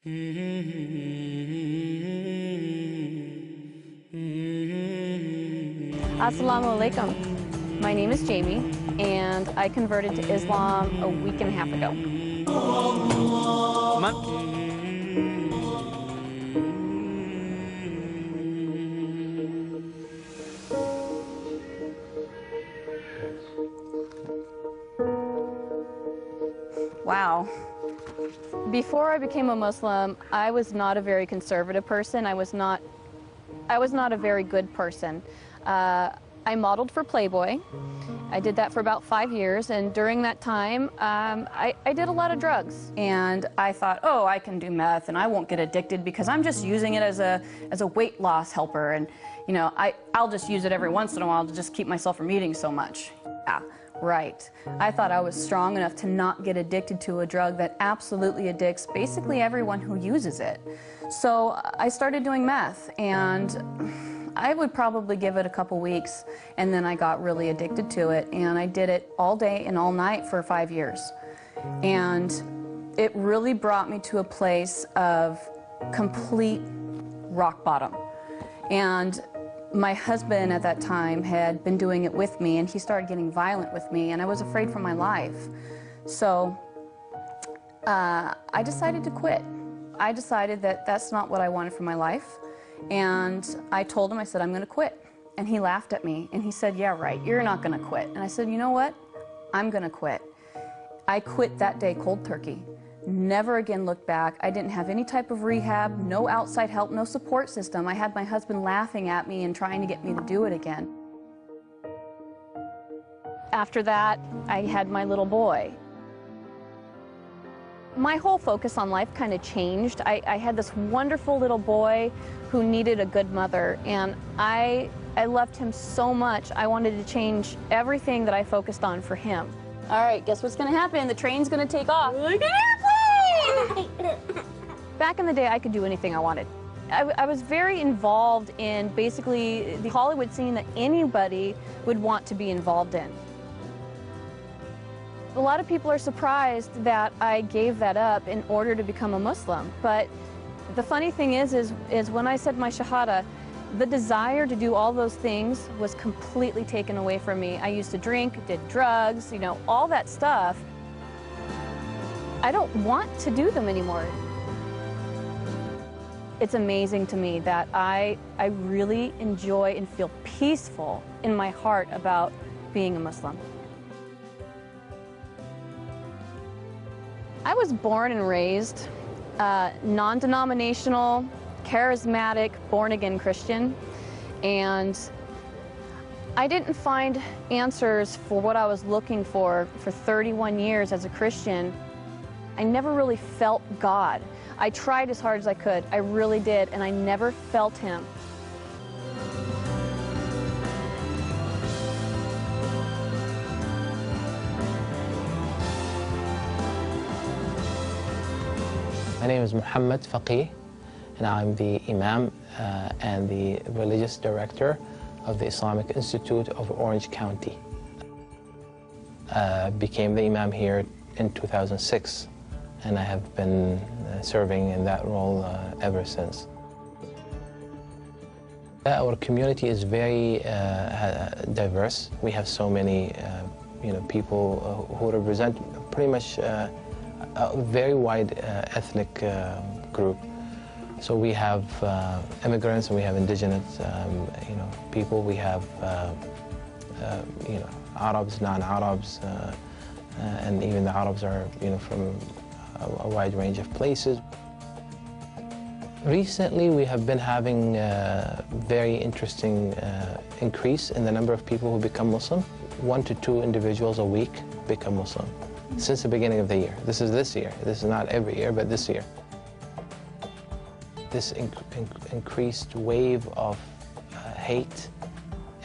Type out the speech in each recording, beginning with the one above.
Assalamu alaikum. My name is Jamie, and I converted to Islam a week and a half ago. Wow. Before I became a Muslim, I was not a very conservative person. I was not a very good person. I modeled for Playboy. I did that for about 5 years, and during that time, I did a lot of drugs. And I thought, oh, I can do meth, and I won't get addicted because I'm just using it as a weight loss helper, and you know, I'll just use it every once in a while to just keep myself from eating so much. Yeah, right. I thought I was strong enough to not get addicted to a drug that absolutely addicts basically everyone who uses it. So I started doing meth, and I would probably give it a couple weeks, and then I got really addicted to it, and I did it all day and all night for 5 years. And it really brought me to a place of complete rock bottom. And my husband at that time had been doing it with me, and he started getting violent with me, and I was afraid for my life. So I decided to quit. I decided that that's not what I wanted for my life. And I told him, I said, I'm going to quit. And he laughed at me, and he said, yeah, right, you're not going to quit. And I said, you know what? I'm going to quit. I quit that day cold turkey. Never again looked back. I didn't have any type of rehab, no outside help, no support system. I had my husband laughing at me and trying to get me to do it again. After that, I had my little boy. My whole focus on life kind of changed. I had this wonderful little boy who needed a good mother, and I loved him so much. I wanted to change everything that I focused on for him. All right, guess what's going to happen? The train's going to take off. Like an airplane! Back in the day, I could do anything I wanted. I was very involved in basically the Hollywood scene that anybody would want to be involved in. A lot of people are surprised that I gave that up in order to become a Muslim. But the funny thing is when I said my Shahada, the desire to do all those things was completely taken away from me. I used to drink, did drugs, you know, all that stuff. I don't want to do them anymore. It's amazing to me that I really enjoy and feel peaceful in my heart about being a Muslim. I was born and raised non-denominational, charismatic, born-again Christian, and I didn't find answers for what I was looking for 31 years as a Christian. I never really felt God. I tried as hard as I could, I really did, and I never felt Him. My name is Muhammad Faqih, and I'm the Imam and the Religious Director of the Islamic Institute of Orange County. Became the Imam here in 2006, and I have been serving in that role ever since. Our community is very diverse. We have so many people who represent pretty much a very wide ethnic group. So we have immigrants, and we have indigenous, people. We have, Arabs, non-Arabs, and even the Arabs are, from a wide range of places. Recently, we have been having a very interesting increase in the number of people who become Muslim. 1 to 2 individuals a week become Muslim since the beginning of the year. This is this year. This is not every year, but this year. This increased wave of hate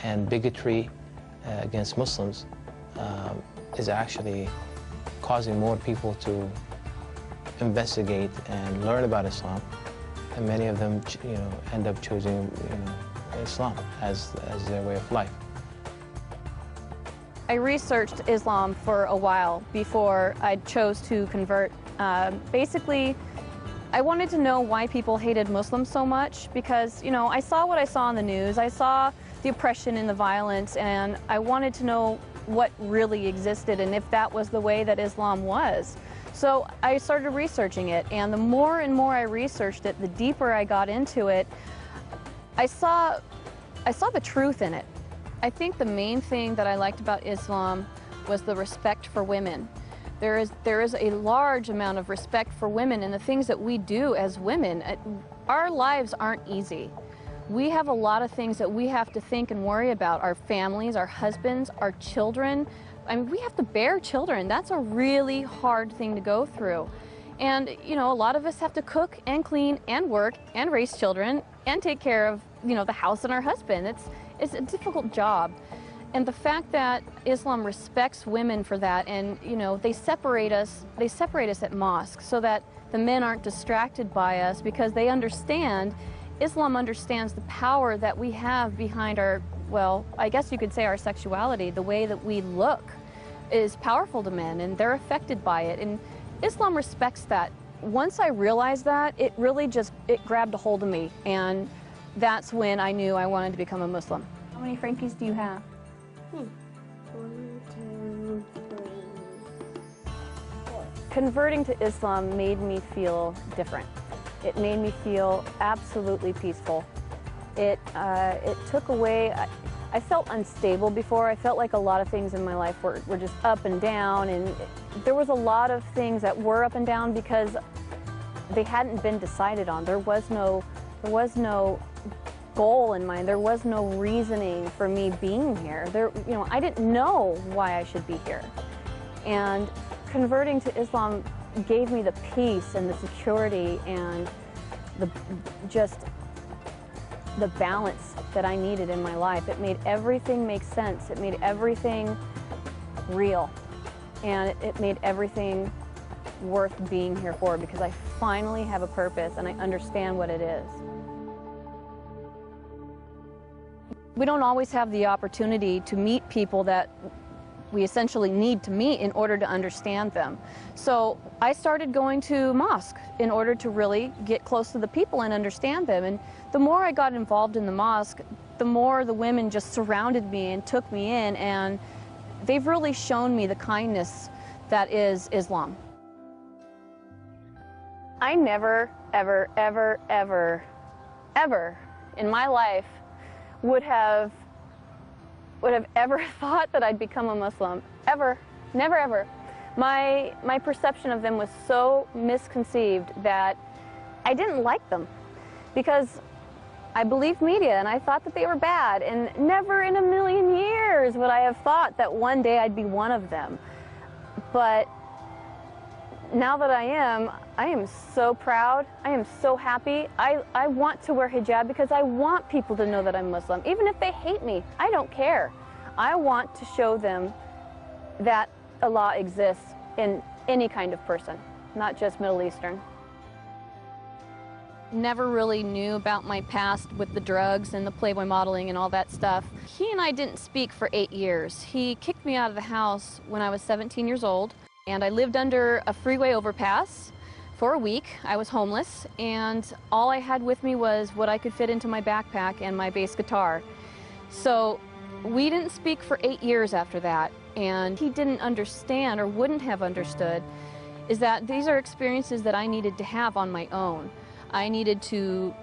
and bigotry against Muslims is actually causing more people to investigate and learn about Islam, and many of them, end up choosing, Islam as their way of life. I researched Islam for a while before I chose to convert. Basically, I wanted to know why people hated Muslims so much because, you know, I saw what I saw on the news. I saw the oppression and the violence, and I wanted to know what really existed and if that was the way that Islam was. So I started researching it, and the more and more I researched it, the deeper I got into it, I saw the truth in it. I think the main thing that I liked about Islam was the respect for women. There is a large amount of respect for women and the things that we do as women. Our lives aren't easy. We have a lot of things that we have to think and worry about. Our families, our husbands, our children. I mean, we have to bear children. That's a really hard thing to go through. And, you know, a lot of us have to cook and clean and work and raise children and take care of, you know, the house and our husband. It's a difficult job. And the fact that Islam respects women for that, and, you know, they separate us at mosque so that the men aren't distracted by us, because they understand, Islam understands the power that we have behind our, well, I guess you could say our sexuality. The way that we look is powerful to men, and they're affected by it. And Islam respects that. Once I realized that, it really it grabbed a hold of me, and that's when I knew I wanted to become a Muslim. How many Frankies do you have? 1, 2, 3, 4. Converting to Islam made me feel different. It made me feel absolutely peaceful. It took away, I felt unstable before. I felt like a lot of things in my life were just up and down, and there was a lot of things that were up and down because they hadn't been decided on. There was no goal in mind. There was no reasoning for me being here. You know, I didn't know why I should be here. And converting to Islam gave me the peace and the security and the balance that I needed in my life. It made everything make sense. It made everything real. And it made everything worth being here for, because I finally have a purpose and I understand what it is. We don't always have the opportunity to meet people that we essentially need to meet in order to understand them. So I started going to mosque in order to really get close to the people and understand them. And the more I got involved in the mosque, the more the women just surrounded me and took me in, and they've really shown me the kindness that is Islam. I never, ever, ever, ever, ever in my life would have ever thought that I'd become a Muslim. Ever. Never, ever. My perception of them was so misconceived that I didn't like them, because I believed media and I thought that they were bad, and never in a million years would I have thought that one day I'd be one of them. But now that I am so proud. I am so happy. I want to wear hijab because I want people to know that I'm Muslim. Even if they hate me, I don't care. I want to show them that Allah exists in any kind of person, not just Middle Eastern. Never really knew about my past with the drugs and the Playboy modeling and all that stuff. He and I didn't speak for 8 years. He kicked me out of the house when I was 17 years old, and I lived under a freeway overpass for a week. I was homeless, and all I had with me was what I could fit into my backpack and my bass guitar. So we didn't speak for 8 years after that, and he didn't understand, or wouldn't have understood, is that these are experiences that I needed to have on my own. I needed to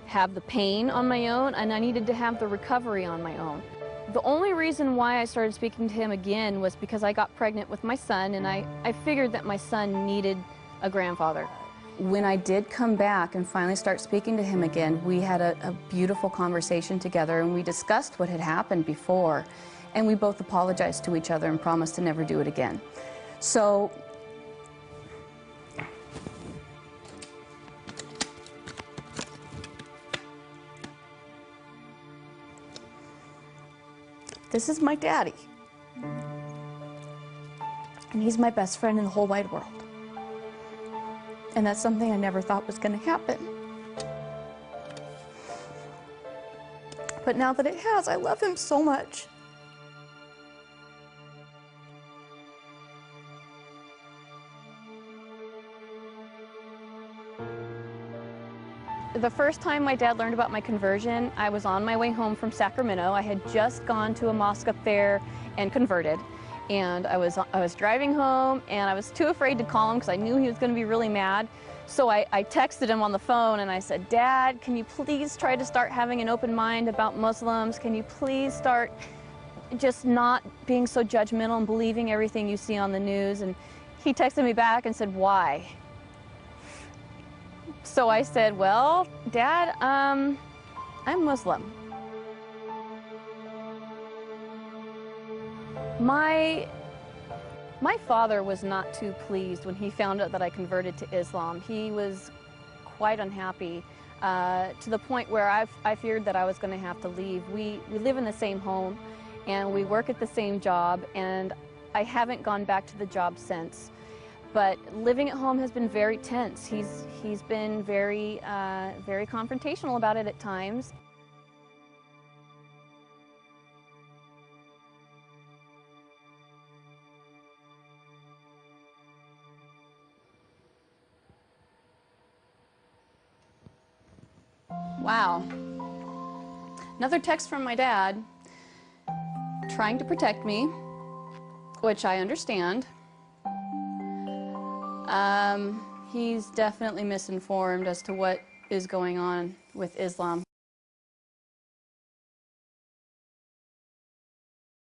have the pain on my own, and I needed to have the recovery on my own. The only reason why I started speaking to him again was because I got pregnant with my son, and I figured that my son needed a grandfather. When I did come back and finally start speaking to him again, we had a beautiful conversation together, and we discussed what had happened before, and we both apologized to each other and promised to never do it again. So this is my daddy, and he's my best friend in the whole wide world. And that's something I never thought was going to happen. But now that it has, I love him so much. The first time my dad learned about my conversion, I was on my way home from Sacramento. I had just gone to a mosque up there and converted. And I was driving home, and I was too afraid to call him because I knew he was going to be really mad. So I texted him on the phone and I said, "Dad, can you please try to start having an open mind about Muslims? Can you please start just not being so judgmental and believing everything you see on the news?" And he texted me back and said, "Why?" So I said, "Well, Dad, I'm Muslim." My father was not too pleased when he found out that I converted to Islam. He was quite unhappy to the point where I feared that I was going to have to leave. We live in the same home and we work at the same job, and I haven't gone back to the job since. But living at home has been very tense. He's been very confrontational about it at times. Wow. Another text from my dad, trying to protect me, which I understand. He's definitely misinformed as to what is going on with Islam.